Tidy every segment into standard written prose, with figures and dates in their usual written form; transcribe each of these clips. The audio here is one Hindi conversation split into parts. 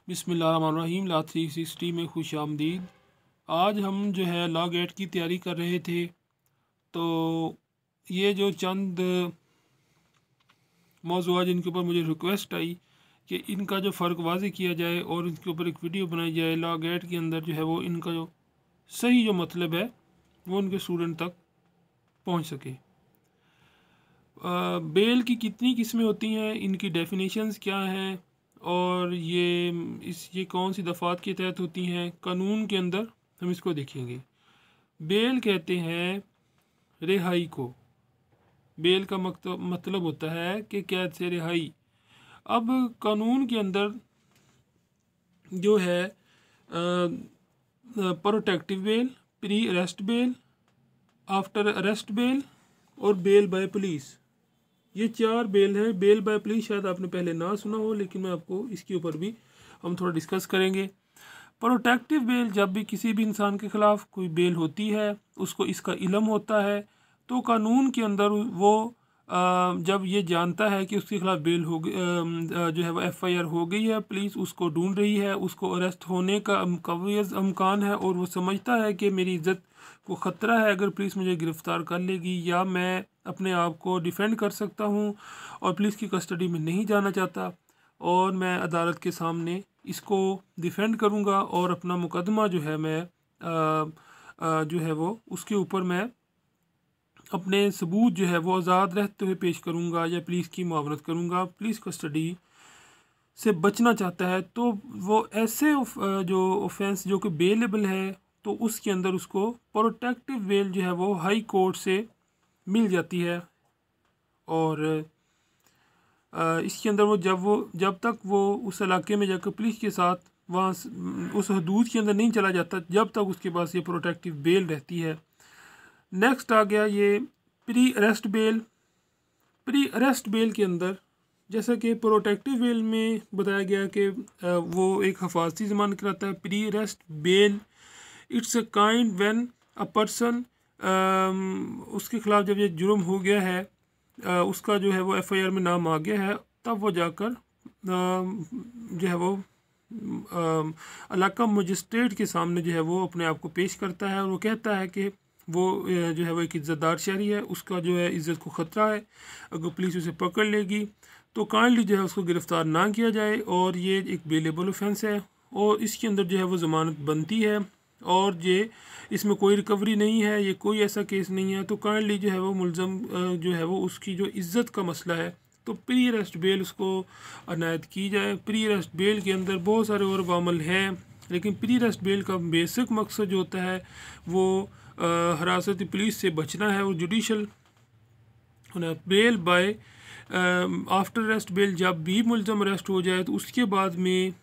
बिस्मिल्लाहिर्रहमानिर्रहीम। लॉ 360 में खुश आमदीद। आज हम जो है लॉ गेट की तैयारी कर रहे थे, तो ये जो चंद मौज़ूआत जिनके ऊपर मुझे रिक्वेस्ट आई कि इनका जो फ़र्क वाज़े किया जाए और इनके ऊपर एक वीडियो बनाई जाए लॉ गेट के अंदर, जो है वो इनका जो सही जो मतलब है वो उनके स्टूडेंट तक पहुंच सके। बेल की कितनी किस्में होती हैं, इनकी डेफिनेशंस क्या हैं, और ये कौन सी दफ़ात के तहत होती हैं कानून के अंदर, हम इसको देखेंगे। बेल कहते हैं रिहाई को। बेल का मतलब होता है कि कैद से रिहाई। अब कानून के अंदर जो है protective bail, pre arrest bail, after arrest bail और बेल बाय पुलिस, ये 4 बेल हैं। बेल बाय पुलिस शायद आपने पहले ना सुना हो, लेकिन मैं आपको इसके ऊपर भी हम थोड़ा डिस्कस करेंगे। प्रोटेक्टिव बेल, जब भी किसी भी इंसान के ख़िलाफ़ कोई बेल होती है, उसको इसका इल्म होता है, तो कानून के अंदर वो जब ये जानता है कि उसके खिलाफ बेल हो गई, जो है वो FIR हो गई है, पुलिस उसको ढूंढ रही है, उसको अरेस्ट होने का कवी अमकान है, और वो समझता है कि मेरी इज़्ज़त को ख़तरा है अगर पुलिस मुझे गिरफ़्तार कर लेगी, या मैं अपने आप को डिफेंड कर सकता हूँ और पुलिस की कस्टडी में नहीं जाना चाहता, और मैं अदालत के सामने इसको डिफेंड करूँगा और अपना मुकदमा जो है मैं जो है वो उसके ऊपर मैं अपने सबूत जो है वो आज़ाद रहते हुए पेश करूँगा या पुलिस की मुआवनत करूँगा। पुलिस कस्टडी से बचना चाहता है, तो वो ऐसे जो ऑफेंस जो कि बेलेबल है, तो उसके अंदर उसको प्रोटेक्टिव बेल जो है वो हाई कोर्ट से मिल जाती है। और इसके अंदर वो जब तक वो उस इलाके में जाकर पुलिस के साथ वहाँ उस हदूद के अंदर नहीं चला जाता, जब तक उसके पास ये प्रोटेक्टिव बेल रहती है। नेक्स्ट आ गया ये pre arrest bell. Pre arrest bell के अंदर, जैसा कि प्रोटेक्टिव बेल में बताया गया कि वो एक हिफाजती ज़मानत कराता है। Pre arrest bell it's a kind when a person, उसके ख़िलाफ़ जब ये जुर्म हो गया है, उसका जो है वो FIR में नाम आ गया है, तब वो जाकर जो है वो इलाका मजिस्ट्रेट के सामने जो है वो अपने आप को पेश करता है, और वो कहता है कि वो जो है वो एक इज़्ज़तदार शहरी है, उसका जो है इज़्ज़त को ख़तरा है, अगर पुलिस उसे पकड़ लेगी तो काइंडली जो है उसको गिरफ़्तार ना किया जाए, और ये एक बेलेबल ऑफेंस है, और इसके अंदर जो है वो ज़मानत बनती है, और ये इसमें कोई रिकवरी नहीं है, ये कोई ऐसा केस नहीं है। तो काइंडली जो है वो मुलज़म जो है वो उसकी जो इज़्ज़त का मसला है, तो प्री अरेस्ट बेल उसको अनायत की जाए। प्री अरेस्ट बेल के अंदर बहुत सारे और अवामल हैं, लेकिन प्री अरेस्ट बेल का बेसिक मकसद जो होता है वो हरासती पुलिस से बचना है, और judicial bail by after arrest bail, जब भी मुलज़म अरेस्ट हो जाए तो उसके बाद में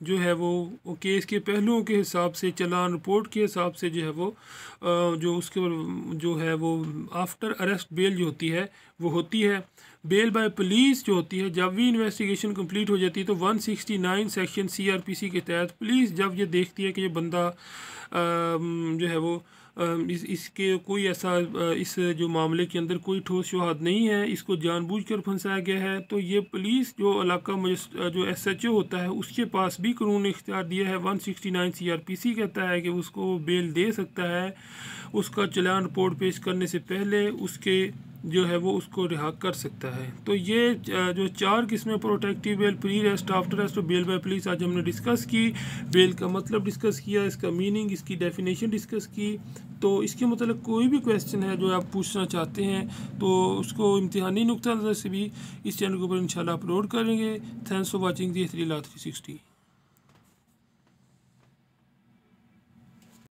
जो है वो केस के पहलुओं के हिसाब से, चलान रिपोर्ट के हिसाब से जो है वो जो उसके जो है वो आफ्टर अरेस्ट बेल जो होती है वो होती है। बेल बाय पुलिस जो होती है, जब भी इन्वेस्टिगेशन कंप्लीट हो जाती है, तो 169 सेक्शन CRPC के तहत पुलिस जब ये देखती है कि ये बंदा जो है वो इसके कोई ऐसा इस जो मामले के अंदर कोई ठोस शवाहद नहीं है, इसको जानबूझकर फंसाया गया है, तो ये पुलिस जो इलाका जो SHO होता है उसके पास भी कानून ने इख्तियार दिया है। 169 CRPC कहता है कि उसको बेल दे सकता है, उसका चालान रिपोर्ट पेश करने से पहले उसके जो है वो उसको रिहा कर सकता है। तो ये जो 4 किस्में protective bail, pre arrest, after arrest और बेल बाय पुलिस आज हमने डिस्कस की। बेल का मतलब डिस्कस किया, इसका मीनिंग, इसकी डेफिनेशन डिस्कस की। तो इसके मतलब कोई भी क्वेश्चन है जो आप पूछना चाहते हैं, तो उसको इम्तिहानी नुक्ता नज़र से भी इस चैनल के ऊपर इंशाल्लाह अपलोड करेंगे। Thanks for watching the 3 law 360।